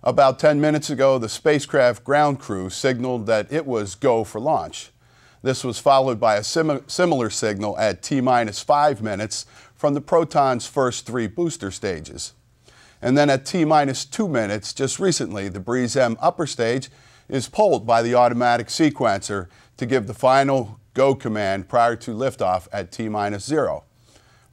About 10 minutes ago, the spacecraft ground crew signaled that it was go for launch. This was followed by a similar signal at T-minus 5 minutes from the Proton's first 3 booster stages. And then at T-minus 2 minutes, just recently, the Breeze M upper stage is polled by the automatic sequencer to give the final go command prior to liftoff at T-minus 0.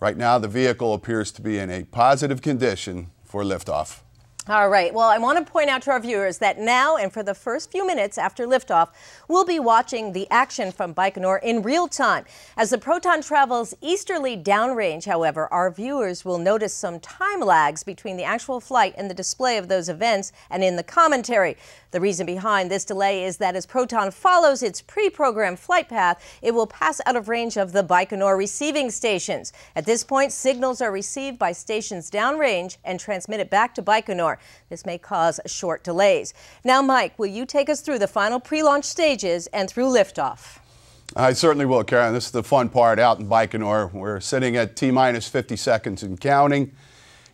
Right now, the vehicle appears to be in a positive condition for liftoff. All right. Well, I want to point out to our viewers that now and for the first few minutes after liftoff, we'll be watching the action from Baikonur in real time. As the Proton travels easterly downrange, however, our viewers will notice some time lags between the actual flight and the display of those events and in the commentary. The reason behind this delay is that as Proton follows its pre-programmed flight path, it will pass out of range of the Baikonur receiving stations. At this point, signals are received by stations downrange and transmitted back to Baikonur. This may cause short delays. Now, Mike, will you take us through the final pre-launch stages and through liftoff? I certainly will, Karen. This is the fun part out in Baikonur. We're sitting at T-minus 50 seconds and counting,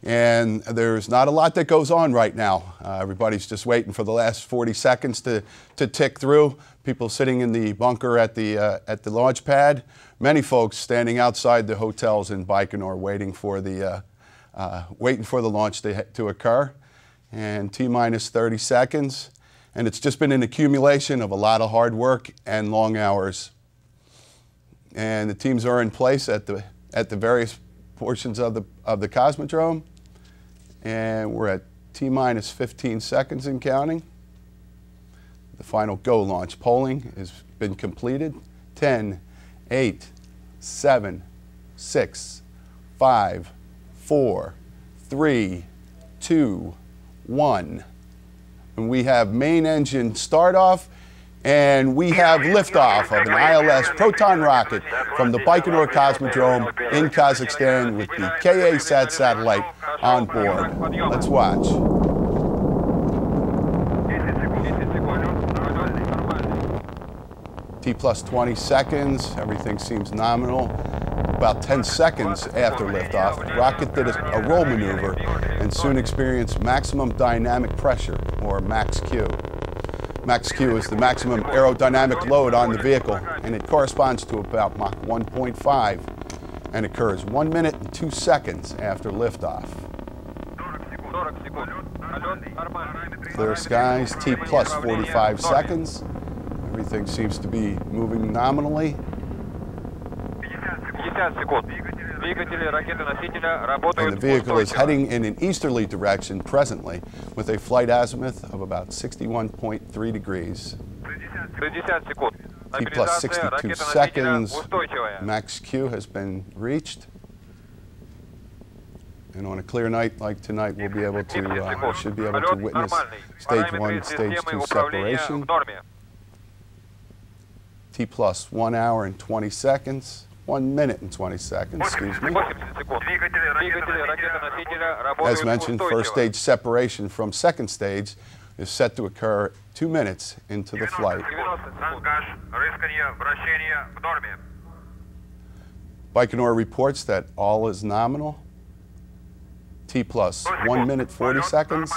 and there's not a lot that goes on right now. Everybody's just waiting for the last 40 seconds to tick through. People sitting in the bunker at the launch pad. Many folks standing outside the hotels in Baikonur waiting for the launch to occur. And T-minus 30 seconds. And it's just been an accumulation of a lot of hard work and long hours. And the teams are in place at the various portions of the Cosmodrome. And we're at T-minus 15 seconds and counting. The final go launch polling has been completed. 10, 8, 7, 6, 5, 4, 3, 2, 1. And we have main engine start off, and we have liftoff of an ILS Proton rocket from the Baikonur Cosmodrome in Kazakhstan with the Eutelsat satellite on board. Let's watch. T plus 20 seconds, everything seems nominal. About 10 seconds after liftoff, the rocket did a roll maneuver and soon experienced maximum dynamic pressure, or max Q. Max Q is the maximum aerodynamic load on the vehicle, and it corresponds to about Mach 1.5 and occurs 1 minute and 2 seconds after liftoff. Clear skies, T plus 45 seconds. Everything seems to be moving nominally. And the vehicle is heading in an easterly direction presently with a flight azimuth of about 61.3 degrees. T plus 62 seconds. Max Q has been reached. And on a clear night like tonight, we should be able to witness stage 1, stage 2 separation. T plus 1 hour and 20 seconds. 1 minute and 20 seconds, excuse me. As mentioned, first stage separation from second stage is set to occur 2 minutes into the flight. Baikonur reports that all is nominal. T plus 1 minute 40 seconds.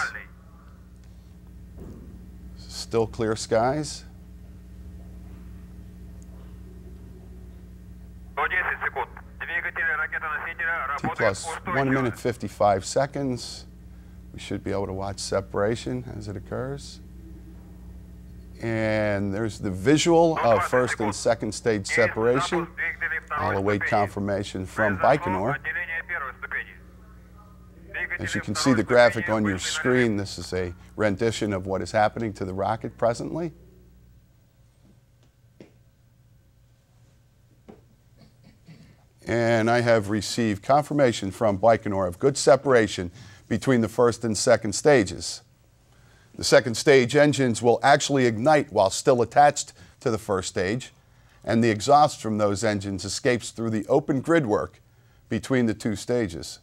Still clear skies. T plus 1 minute 55 seconds. We should be able to watch separation as it occurs. And there's the visual of first and second stage separation. I'll await confirmation from Baikonur. As you can see the graphic on your screen, this is a rendition of what is happening to the rocket presently. And I have received confirmation from Baikonur of good separation between the first and second stages. The second stage engines will actually ignite while still attached to the first stage, and the exhaust from those engines escapes through the open grid work between the 2 stages.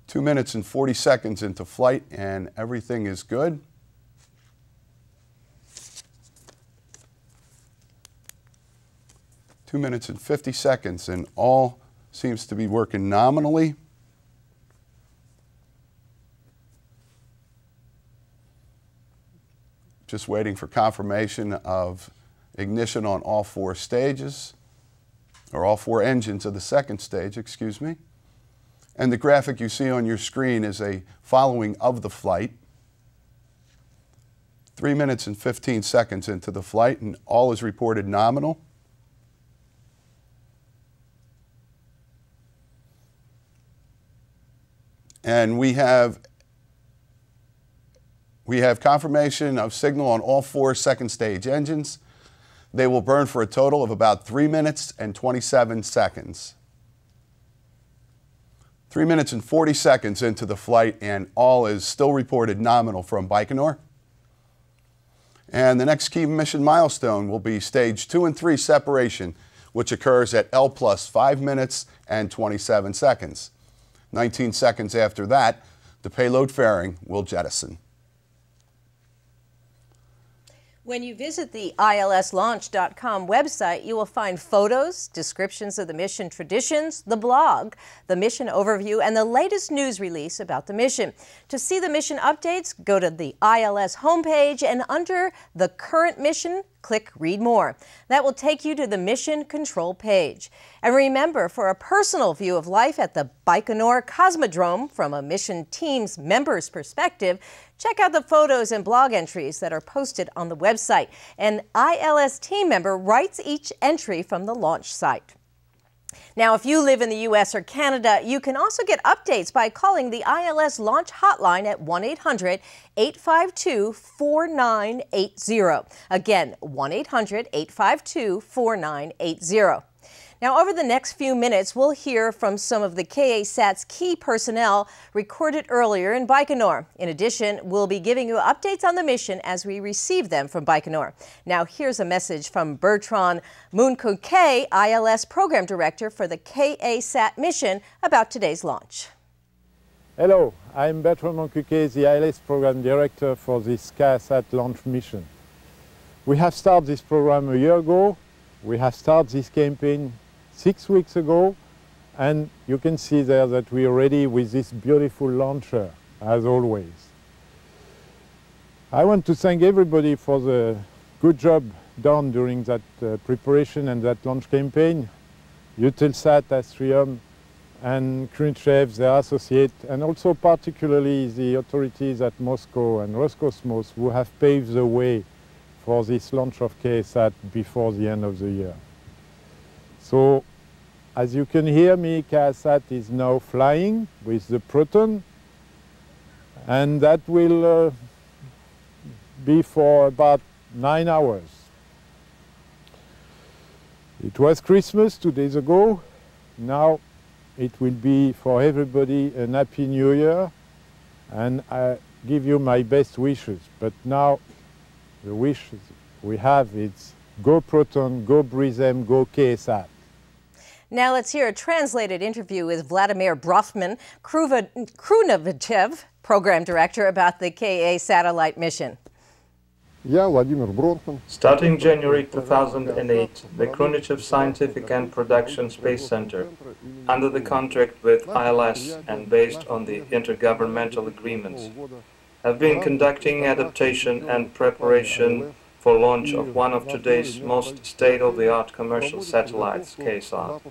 2 minutes and 40 seconds into flight, and everything is good. Two minutes and 50 seconds, and all seems to be working nominally. Just waiting for confirmation of ignition on all 4 stages, or all 4 engines of the second stage, excuse me. And the graphic you see on your screen is a following of the flight. 3 minutes and 15 seconds into the flight, and all is reported nominal. And we have confirmation of signal on all 4 second stage engines. They will burn for a total of about 3 minutes and 27 seconds. 3 minutes and 40 seconds into the flight, and all is still reported nominal from Baikonur. And the next key mission milestone will be stage 2 and 3 separation, which occurs at L plus 5 minutes and 27 seconds. 19 seconds after that, the payload fairing will jettison. When you visit the ilslaunch.com website, you will find photos, descriptions of the mission traditions, the blog, the mission overview, and the latest news release about the mission. To see the mission updates, go to the ILS homepage, and under the current mission, click Read More. That will take you to the mission control page. And remember, for a personal view of life at the Baikonur Cosmodrome from a mission team's member's perspective, check out the photos and blog entries that are posted on the website. An ILS team member writes each entry from the launch site. Now, if you live in the U.S. or Canada, you can also get updates by calling the ILS launch hotline at 1-800-852-4980. Again, 1-800-852-4980. Now, over the next few minutes, we'll hear from some of the KASat's key personnel recorded earlier in Baikonur. In addition, we'll be giving you updates on the mission as we receive them from Baikonur. Now, here's a message from Bertrand Mouncoquet, ILS Program Director for the KASat mission, about today's launch. Hello, I'm Bertrand Mouncoquet, the ILS Program Director for this KASat launch mission. We have started this program a year ago. We have started this campaign 6 weeks ago, and you can see there that we are ready with this beautiful launcher, as always. I want to thank everybody for the good job done during that preparation and that launch campaign. Eutelsat, Astrium, and Khrushchev, their associate, and also particularly the authorities at Moscow and Roscosmos, who have paved the way for this launch of KASat before the end of the year. So, as you can hear me, KASat is now flying with the Proton, and that will be for about 9 hours. It was Christmas 2 days ago. Now it will be for everybody a Happy New Year, and I give you my best wishes. But now the wishes we have is go Proton, go Brisem, go KASat. Now let's hear a translated interview with Vladimir Brofman, Krunovichev, Program Director, about the KA satellite mission. Starting January 2008, the Krunovichev Scientific and Production Space Center, under the contract with ILS and based on the intergovernmental agreements, have been conducting adaptation and preparation for launch of one of today's most state-of-the-art commercial satellites, KASat.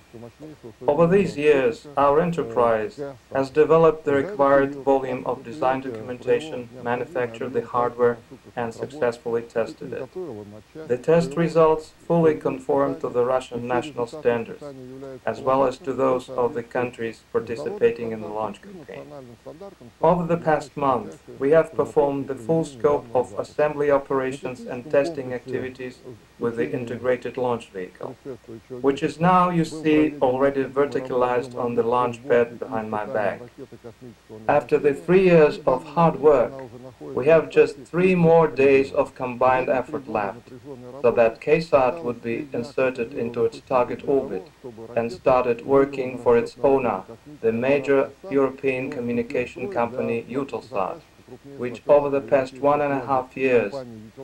Over these years, our enterprise has developed the required volume of design documentation, manufactured the hardware, and successfully tested it. The test results fully conform to the Russian national standards, as well as to those of the countries participating in the launch campaign. Over the past month, we have performed the full scope of assembly operations and testing activities with the integrated launch vehicle, which is now, you see, already verticalized on the launch pad behind my back. After the 3 years of hard work, we have just 3 more days of combined effort left, so that KASat would be inserted into its target orbit and started working for its owner, the major European communication company Eutelsat, which over the past 1.5 years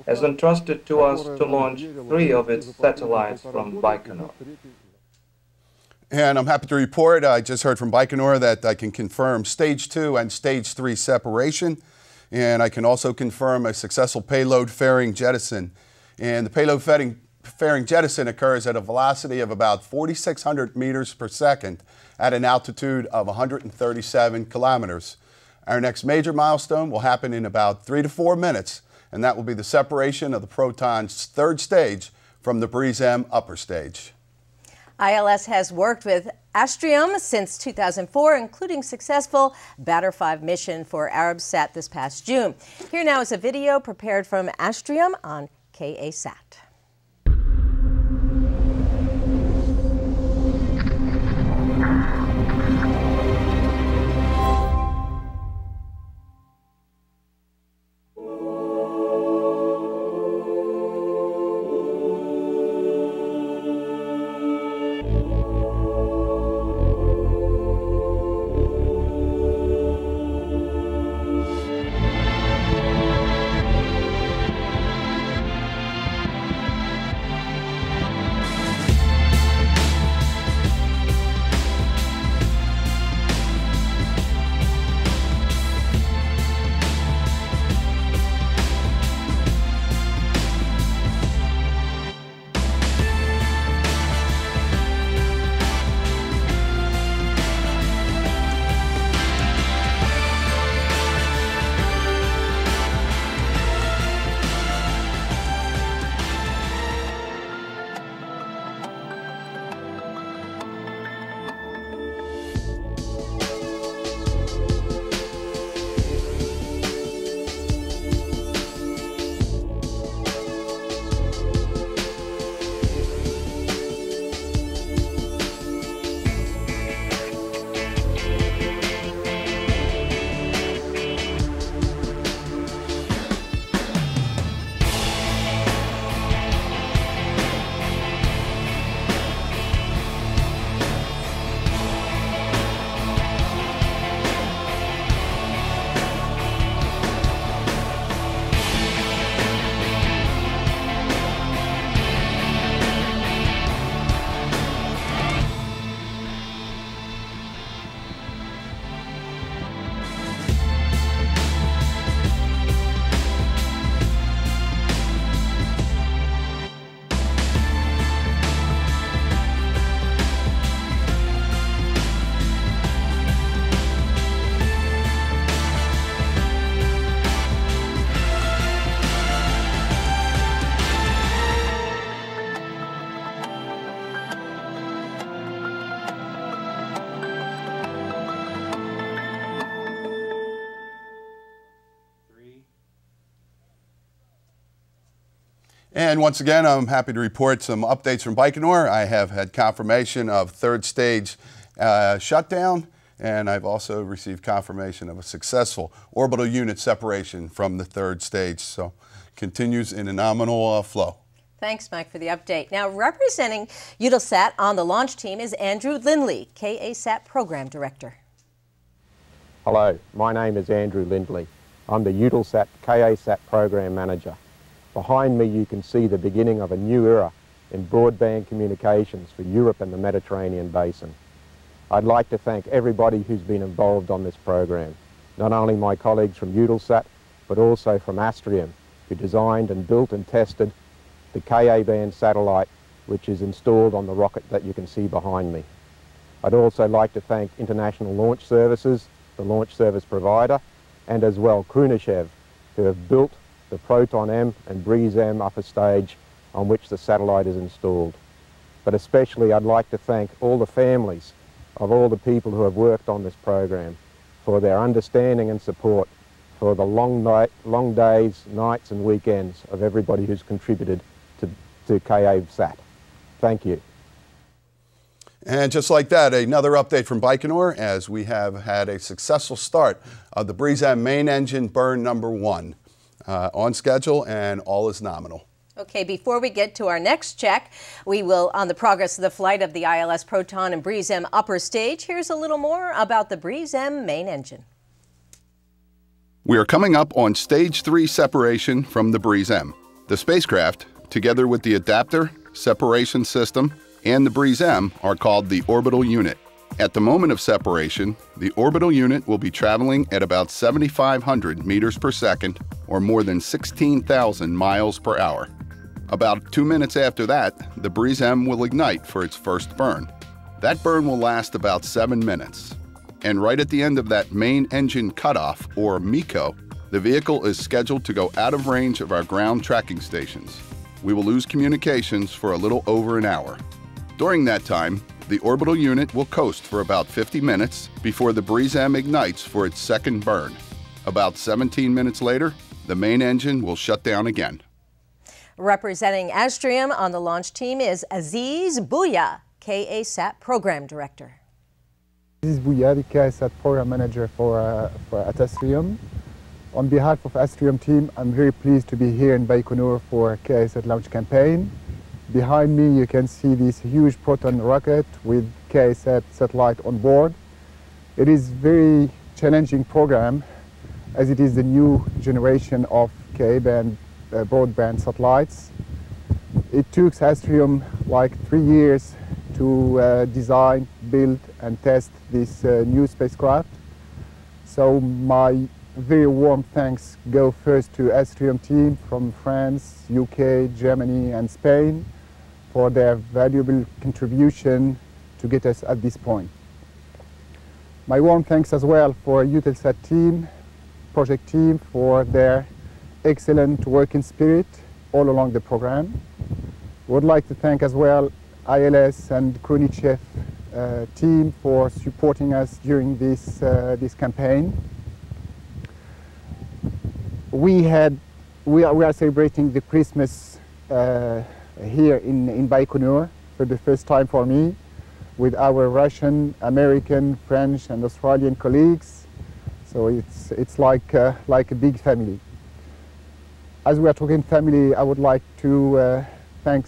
has entrusted to us to launch 3 of its satellites from Baikonur. And I'm happy to report, I just heard from Baikonur that I can confirm Stage 2 and Stage 3 separation And I can also confirm a successful payload fairing jettison. And the payload fairing jettison occurs at a velocity of about 4,600 meters per second at an altitude of 137 kilometers. Our next major milestone will happen in about 3 to 4 minutes, and that will be the separation of the Proton's third stage from the BRIES-M upper stage. ILS has worked with Astrium since 2004, including successful Batter 5 mission for Arabsat this past June. Here now is a video prepared from Astrium on KASat. And once again, I'm happy to report some updates from Baikonur. I have had confirmation of third stage shutdown, and I've also received confirmation of a successful orbital unit separation from the third stage. So continues in a nominal flow. Thanks, Mike, for the update. Now, representing Eutelsat on the launch team is Andrew Lindley, KASat Program Director. Hello, my name is Andrew Lindley. I'm the Eutelsat KASat Program Manager. Behind me you can see the beginning of a new era in broadband communications for Europe and the Mediterranean basin. I'd like to thank everybody who's been involved on this program, not only my colleagues from Eutelsat, but also from Astrium, who designed and built and tested the Ka-band satellite, which is installed on the rocket that you can see behind me. I'd also like to thank International Launch Services, the launch service provider, and as well Krunishev, who have built the Proton-M and BRIES-M upper stage on which the satellite is installed. But especially I'd like to thank all the families of all the people who have worked on this program for their understanding and support, for the long days, nights and weekends of everybody who's contributed to KASat. Thank you. And just like that, another update from Baikonur as we have had a successful start of the BRIES-M main engine burn number 1. On schedule and all is nominal. Okay, before we get to our next check, we will on the progress of the flight of the ILS Proton and BRIES-M upper stage. Here's a little more about the BRIES-M main engine. We are coming up on stage 3 separation from the BRIES-M. The spacecraft, together with the adapter, separation system, and the BRIES-M are called the orbital unit. At the moment of separation, the orbital unit will be traveling at about 7,500 meters per second, or more than 16,000 miles per hour. About 2 minutes after that, the Breeze M will ignite for its first burn. That burn will last about 7 minutes. And right at the end of that main engine cutoff, or MECO, the vehicle is scheduled to go out of range of our ground tracking stations. We will lose communications for a little over an hour. During that time, the orbital unit will coast for about 50 minutes before the Breeze M ignites for its second burn. About 17 minutes later, the main engine will shut down again. Representing Astrium on the launch team is Aziz Bouya, KA-SAT Program Director. This is Bouya, the KA-SAT Program Manager at Astrium. On behalf of Astrium team, I'm very pleased to be here in Baikonur for KA-SAT launch campaign. Behind me you can see this huge Proton rocket with KA-SAT satellite on board. It is a very challenging program as it is the new generation of Ka-band broadband satellites. It took Astrium like 3 years to design, build and test this new spacecraft. So my very warm thanks go first to Astrium team from France, UK, Germany and Spain for their valuable contribution to get us at this point. My warm thanks as well for Eutelsat team, project team for their excellent working spirit all along the program. Would like to thank as well ILS and Krunichev team for supporting us during this campaign. We are celebrating the Christmas here in Baikonur for the first time for me with our Russian, American, French and Australian colleagues. So it's like a big family. As we are talking family, I would like to thank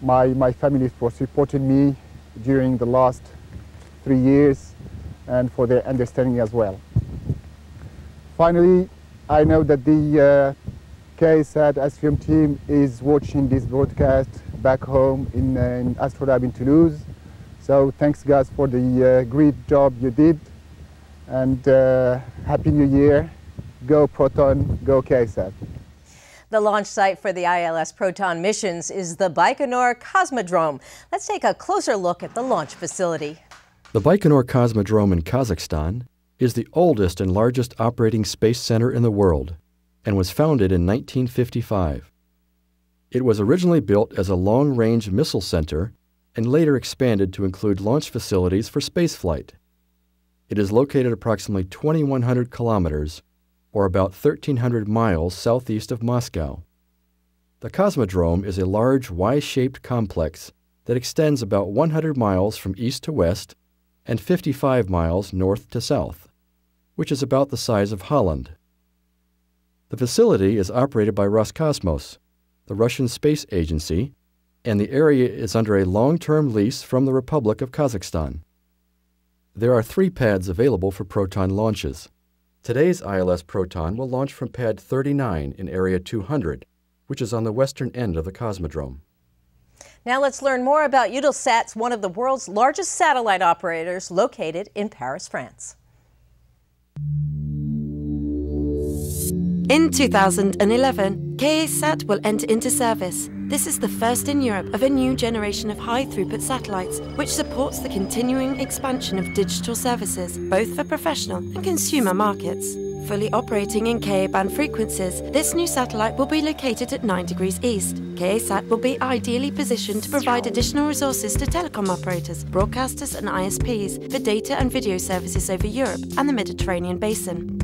my family for supporting me during the last 3 years and for their understanding as well. Finally, I know that the KA-SAT Astrium team is watching this broadcast back home in Astrolab in Toulouse. So thanks guys for the great job you did, and Happy New Year. Go Proton, go KA-SAT. The launch site for the ILS Proton missions is the Baikonur Cosmodrome. Let's take a closer look at the launch facility. The Baikonur Cosmodrome in Kazakhstan is the oldest and largest operating space center in the world and was founded in 1955. It was originally built as a long-range missile center and later expanded to include launch facilities for spaceflight. It is located approximately 2,100 kilometers, or about 1,300 miles southeast of Moscow. The Cosmodrome is a large Y-shaped complex that extends about 100 miles from east to west and 55 miles north to south, which is about the size of Holland. The facility is operated by Roscosmos, the Russian space agency, and the area is under a long-term lease from the Republic of Kazakhstan. There are 3 pads available for Proton launches. Today's ILS Proton will launch from pad 39 in area 200, which is on the western end of the Cosmodrome. Now let's learn more about Eutelsat, one of the world's largest satellite operators located in Paris, France. In 2011, KA-SAT will enter into service. This is the first in Europe of a new generation of high-throughput satellites, which supports the continuing expansion of digital services, both for professional and consumer markets. Fully operating in Ka-band frequencies, this new satellite will be located at 9 degrees east. KA-SAT will be ideally positioned to provide additional resources to telecom operators, broadcasters and ISPs for data and video services over Europe and the Mediterranean basin.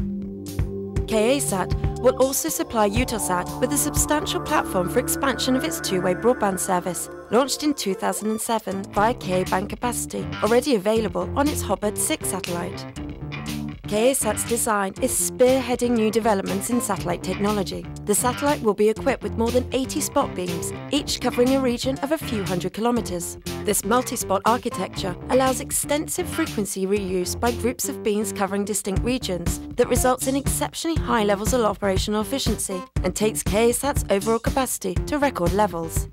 KA-SAT will also supply Eutelsat with a substantial platform for expansion of its two-way broadband service, launched in 2007 via Ka-band capacity, already available on its Hotbird 6 satellite. KA-SAT's design is spearheading new developments in satellite technology. The satellite will be equipped with more than 80 spot beams, each covering a region of a few hundred kilometers. This multi-spot architecture allows extensive frequency reuse by groups of beams covering distinct regions that results in exceptionally high levels of operational efficiency and takes KA-SAT's overall capacity to record levels.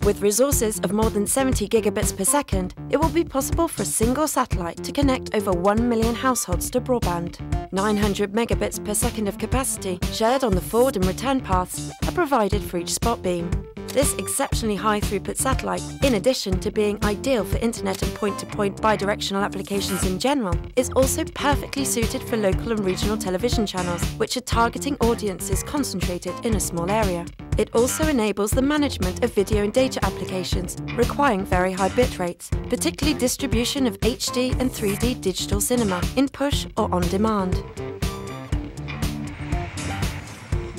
With resources of more than 70 gigabits per second, it will be possible for a single satellite to connect over 1 million households to broadband. 900 megabits per second of capacity shared on the forward and return paths are provided for each spot beam. This exceptionally high throughput satellite, in addition to being ideal for internet and point-to-point bidirectional applications in general, is also perfectly suited for local and regional television channels, which are targeting audiences concentrated in a small area. It also enables the management of video and data applications requiring very high bit rates, particularly distribution of HD and 3D digital cinema in push or on demand.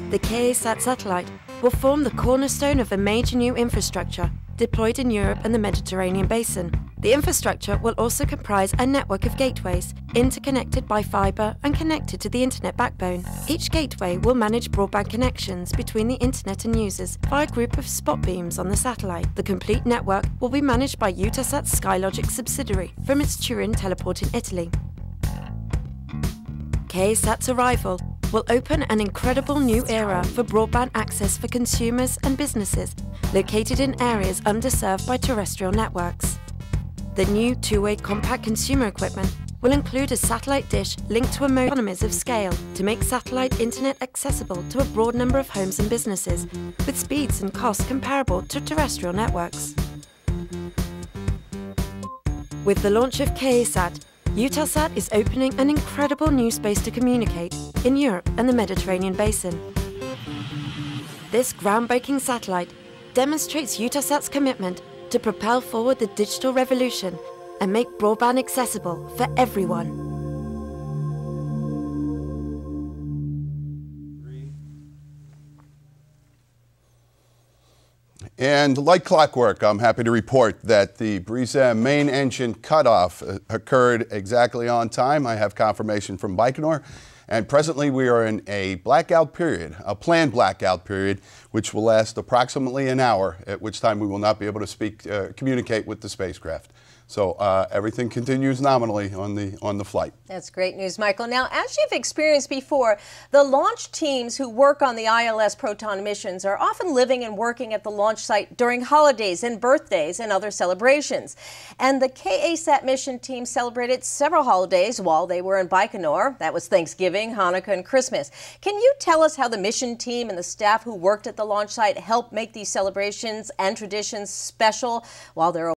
The Eutelsat satellite will form the cornerstone of a major new infrastructure deployed in Europe and the Mediterranean basin. The infrastructure will also comprise a network of gateways, interconnected by fibre and connected to the internet backbone. Each gateway will manage broadband connections between the internet and users via a group of spot beams on the satellite. The complete network will be managed by Eutelsat's Skylogic subsidiary from its Turin teleport in Italy. Eutelsat's arrival will open an incredible new era for broadband access for consumers and businesses located in areas underserved by terrestrial networks. The new two-way compact consumer equipment will include a satellite dish linked to economies of scale to make satellite internet accessible to a broad number of homes and businesses, with speeds and costs comparable to terrestrial networks. With the launch of Eutelsat, Eutelsat is opening an incredible new space to communicate in Europe and the Mediterranean basin. This groundbreaking satellite demonstrates Eutelsat's commitment to propel forward the digital revolution and make broadband accessible for everyone. And like clockwork, I'm happy to report that the Brisem main engine cutoff occurred exactly on time. I have confirmation from Baikonur. And presently we are in a blackout period, a planned blackout period, which will last approximately an hour, at which time we will not be able to communicate with the spacecraft. So everything continues nominally on the flight. That's great news, Michael. Now, as you've experienced before, the launch teams who work on the ILS Proton missions are often living and working at the launch site during holidays and birthdays and other celebrations. And the Eutelsat mission team celebrated several holidays while they were in Baikonur. That was Thanksgiving, Hanukkah, and Christmas. Can you tell us how the mission team and the staff who worked at the launch site helped make these celebrations and traditions special while they're